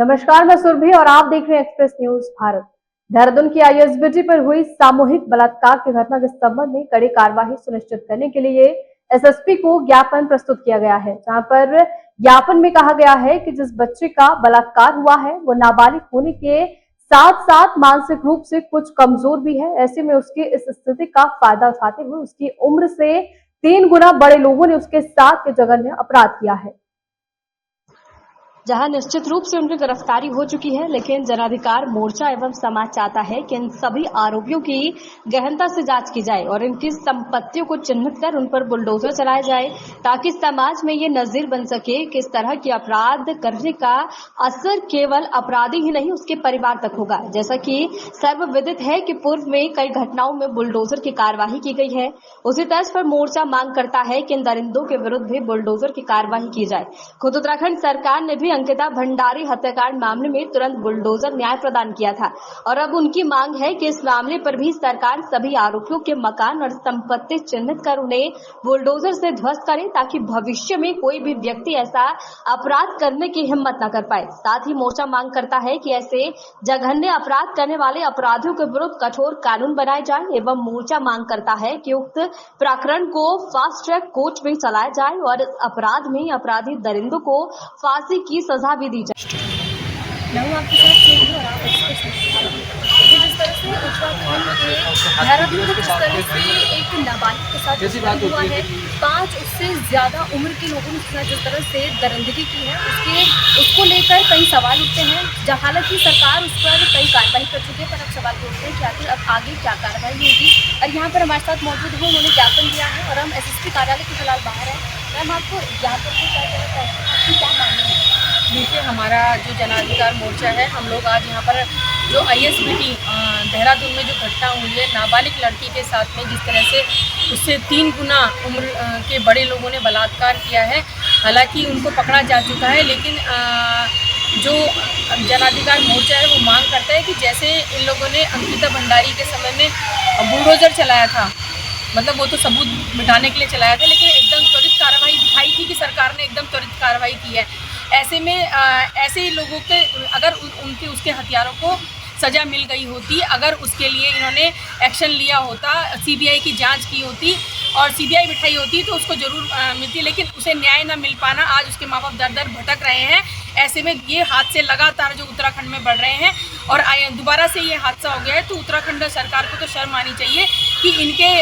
नमस्कार, मैं सुरभि और आप देख रहे हैं एक्सप्रेस न्यूज भारत। देहरादून की आईएसबीटी पर हुई सामूहिक बलात्कार की घटना के संबंध में कड़ी कार्रवाई सुनिश्चित करने के लिए एसएसपी को ज्ञापन प्रस्तुत किया गया है, जहां पर ज्ञापन में कहा गया है कि जिस बच्चे का बलात्कार हुआ है वो नाबालिग होने के साथ साथ मानसिक रूप से कुछ कमजोर भी है। ऐसे में उसकी इस स्थिति का फायदा उठाते हुए उसकी उम्र से 3 गुना बड़े लोगों ने उसके साथ जघन्य अपराध किया है, जहां निश्चित रूप से उनकी गिरफ्तारी हो चुकी है, लेकिन जनाधिकार मोर्चा एवं समाज चाहता है कि इन सभी आरोपियों की गहनता से जांच की जाए और इनकी संपत्तियों को चिन्हित कर उन पर बुलडोजर चलाया जाए, ताकि समाज में ये नजीर बन सके कि इस तरह के अपराध करने का असर केवल अपराधी ही नहीं उसके परिवार तक होगा। जैसा कि सर्वविदित है कि पूर्व में कई घटनाओं में बुलडोजर की कार्यवाही की गई है, उसी तर्ज पर मोर्चा मांग करता है कि इन दरिंदों के विरुद्ध भी बुलडोजर की कार्यवाही की जाए। खुद उत्तराखंड सरकार ने भी अंकिता भंडारी हत्याकांड मामले में तुरंत बुलडोजर न्याय प्रदान किया था और अब उनकी मांग है कि इस मामले पर भी सरकार सभी आरोपियों के मकान और संपत्ति चिन्हित कर उन्हें बुलडोजर से ध्वस्त करे, ताकि भविष्य में कोई भी व्यक्ति ऐसा अपराध करने की हिम्मत न कर पाए। साथ ही मोर्चा मांग करता है कि ऐसे जघन्य अपराध करने वाले अपराधियों के विरुद्ध कठोर कानून बनाए जाए एवं मोर्चा मांग करता है कि उक्त प्रकरण को फास्ट ट्रैक कोर्ट में चलाया जाए और इस अपराध में अपराधी दरिंदों को फांसी की सजा भी दी जाए। मैं हूँ आपके साथ सुरभि और आप जिस तरह से उत्तराखंड के देहरादून में जिस तरह से एक नाबालिग के साथ हुआ है, 5 उससे ज्यादा उम्र के लोगों ने उसके साथ जिस तरह से दरिंदगी की है, उसको लेकर कई सवाल उठते हैं। हालांकि सरकार उस पर कई कार्रवाई कर चुकी है, पर अब सवाल उठते हैं कि आखिर अब आगे क्या कार्रवाई होगी। और यहाँ पर हमारे साथ मौजूद है, उन्होंने ज्ञापन दिया है और हम एसएसपी कार्यालय के फिलहाल बाहर हैं। मैम, आपको ज्ञापन से क्या कहना है, क्या मांगे हैं? देखिए, हमारा जो जनाधिकार मोर्चा है, हम लोग आज यहाँ पर जो आईएसबीटी देहरादून में जो घटना हुई है, नाबालिग लड़की के साथ में जिस तरह से उससे 3 गुना उम्र के बड़े लोगों ने बलात्कार किया है, हालांकि उनको पकड़ा जा चुका है, लेकिन जो जनाधिकार मोर्चा है वो मांग करता है कि जैसे इन लोगों ने अंकिता भंडारी के समय में बुलडोजर चलाया था, मतलब वो तो सबूत मिटाने के लिए चलाया था, लेकिन एकदम त्वरित कार्रवाई दिखाई थी कि सरकार ने एकदम त्वरित कार्रवाई की है। ऐसे में ऐसे ही लोगों के अगर उनके उसके हथियारों को सज़ा मिल गई होती, अगर उसके लिए इन्होंने एक्शन लिया होता, सीबीआई की जांच की होती और सीबीआई बिठाई होती तो उसको ज़रूर मिलती, लेकिन उसे न्याय न मिल पाना, आज उसके माँ बाप दर दर भटक रहे हैं। ऐसे में ये हादसे लगातार जो उत्तराखंड में बढ़ रहे हैं और दोबारा से ये हादसा हो गया है, तो उत्तराखंड सरकार को तो शर्म आनी चाहिए कि इनके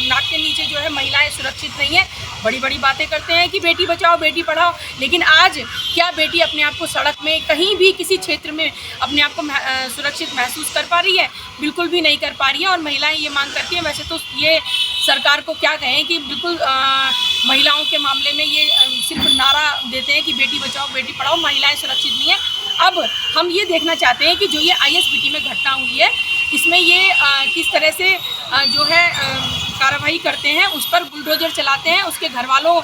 नाक के नीचे जो है महिलाएं सुरक्षित नहीं है। बड़ी बड़ी बातें करते हैं कि बेटी बचाओ बेटी पढ़ाओ, लेकिन आज क्या बेटी अपने आप को सड़क में कहीं भी किसी क्षेत्र में अपने आप को सुरक्षित महसूस कर पा रही है? बिल्कुल भी नहीं कर पा रही है। और महिलाएं ये मांग करती हैं, वैसे तो ये सरकार को क्या कहें कि बिल्कुल महिलाओं के मामले में ये सिर्फ नारा देते हैं कि बेटी बचाओ बेटी पढ़ाओ, महिलाएं सुरक्षित नहीं है। अब हम ये देखना चाहते हैं कि जो ये आईएसबीटी में घटना हुई है, इसमें ये किस तरह से जो है कार्रवाई करते हैं, उस पर बुलडोजर चलाते हैं, उसके घर वालों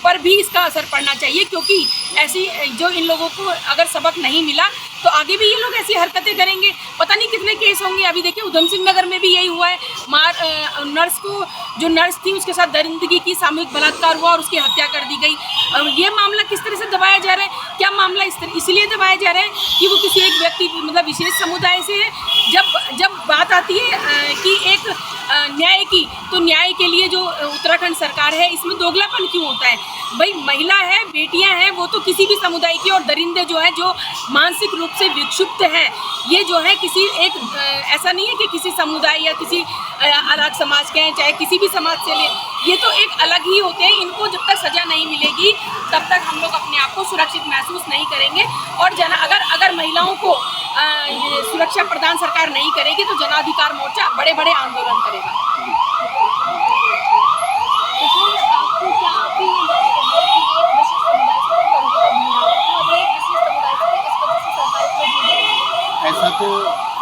पर भी इसका असर पड़ना चाहिए, क्योंकि ऐसी जो इन लोगों को अगर सबक नहीं मिला तो आगे भी ये लोग ऐसी हरकतें करेंगे। पता नहीं कितने केस होंगे। अभी देखिए उधम सिंह नगर में भी यही हुआ है, नर्स को, जो नर्स थी उसके साथ दरिंदगी की, सामूहिक बलात्कार हुआ और उसकी हत्या कर दी गई। ये मामला किस तरह से दबाया जा रहा है? क्या मामला इसलिए दबाया जा रहा है कि वो किसी एक व्यक्ति मतलब विशेष समुदाय से है? जब बात आती है कि एक न्याय की, तो न्याय के लिए जो उत्तराखंड सरकार है इसमें दोगलापन क्यों होता है? भाई महिला है, बेटियां हैं, वो तो किसी भी समुदाय की, और दरिंदे जो है जो मानसिक रूप से विक्षुब्ध हैं, ये जो है किसी एक ऐसा नहीं है कि किसी समुदाय या किसी अलग समाज के हैं, चाहे किसी भी समाज से ले, ये तो एक अलग ही होते हैं। इनको जब तक सजा नहीं मिलेगी तब तक हम लोग अपने आप को सुरक्षित महसूस नहीं करेंगे। और अगर महिलाओं को सुरक्षा प्रदान सरकार नहीं करेगी तो जनाधिकार मोर्चा बड़े बड़े आंदोलन करेगा। ऐसा तो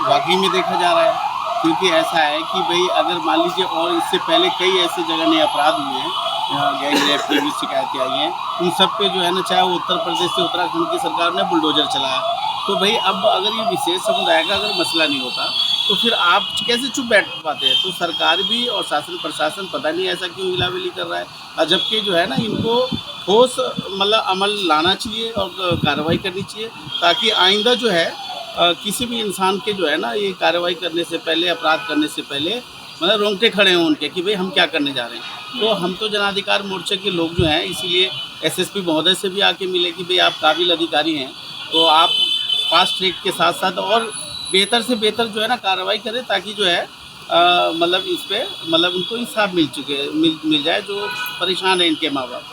वाकई में देखा जा रहा है, क्योंकि ऐसा है कि भाई अगर मान लीजिए, और इससे पहले कई ऐसे जगह नए अपराध हुए हैं, गैंग रेप की भी शिकायतें आई हैं, उन सब पे जो है ना, चाहे वो उत्तर प्रदेश से उत्तराखंड की सरकार ने बुलडोजर चलाया, तो भाई अब अगर ये विशेष समुदाय का अगर मसला नहीं होता तो फिर आप कैसे चुप बैठ पाते हैं? तो सरकार भी और शासन प्रशासन पता नहीं ऐसा क्यों हिलाविली कर रहा है। और जबकि जो है ना, इनको ठोस मतलब अमल लाना चाहिए और कार्रवाई करनी चाहिए, ताकि आइंदा जो है किसी भी इंसान के जो है ना ये कार्रवाई करने से पहले, अपराध करने से पहले मतलब रोंगटे खड़े हों उनके कि भाई हम क्या करने जा रहे हैं। तो हम तो जन अधिकार मोर्चे के लोग जो हैं, इसीलिए एसएसपी महोदय से भी आके मिले कि भाई आप काबिल अधिकारी हैं, तो आप फास्ट ट्रैक के साथ साथ और बेहतर से बेहतर जो है ना कार्रवाई करें, ताकि जो है मतलब इस पे मतलब उनको इंसाफ मिल जाए जो परेशान है इनके माँ बाप।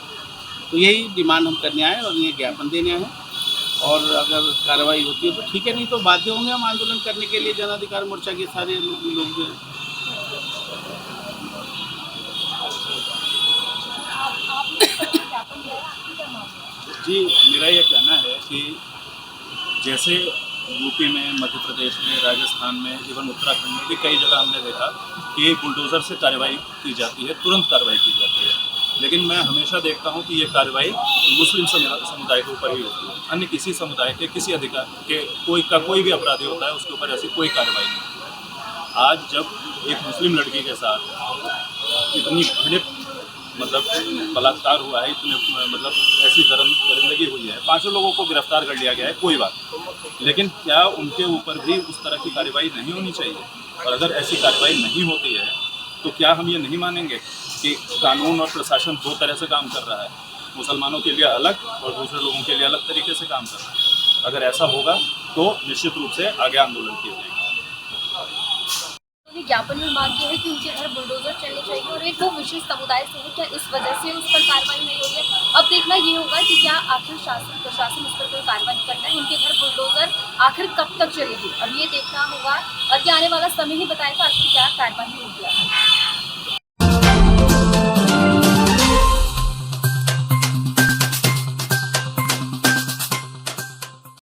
तो यही डिमांड हम करने आए और ये ज्ञापन देने आए हैं, और अगर कार्रवाई होती है तो ठीक है, नहीं तो बाध्य होंगे हम आंदोलन करने के लिए, जन अधिकार मोर्चा के सारे लोग जो हैं। जी, मेरा ये कहना है कि जैसे यूपी में, मध्य प्रदेश में, राजस्थान में, इवन उत्तराखंड में भी कई जगह हमने देखा कि बुलडोज़र से कार्रवाई की जाती है, तुरंत कार्रवाई की जाती है। लेकिन मैं हमेशा देखता हूं कि ये कार्रवाई मुस्लिम समुदाय के ऊपर ही होती है। अन्य किसी समुदाय के, किसी अधिकार के कोई भी अपराधी होता है, उसके ऊपर ऐसी कोई कार्रवाई नहीं। आज जब एक मुस्लिम लड़की के साथ इतनी घृणित मतलब बलात्कार हुआ है, इतने मतलब ऐसी दरिंदगी हुई है, 5 लोगों को गिरफ्तार कर लिया गया है, कोई बात, लेकिन क्या उनके ऊपर भी उस तरह की कार्रवाई नहीं होनी चाहिए? और अगर ऐसी कार्रवाई नहीं होती है तो क्या हम ये नहीं मानेंगे कि कानून और प्रशासन 2 तरह से काम कर रहा है, मुसलमानों के लिए अलग और दूसरे लोगों के लिए अलग तरीके से काम कर रहा है? अगर ऐसा होगा तो निश्चित रूप से आगे आंदोलन किया जाएगा। ज्ञापन में मांग की है कि उनके घर बुलडोजर चलने चाहिए, और एक वो विशेष समुदाय से है, क्या इस वजह से उस पर कार्रवाई नहीं हो रही है? अब देखना ये होगा कि क्या आखिर शासन प्रशासन इस पर कोई कार्रवाई करता है, उनके घर बुलडोजर आखिर कब तक चलेगी, अब ये देखना होगा, और ये आने वाला समय ही बताएगा आखिर क्या कार्रवाई होगी।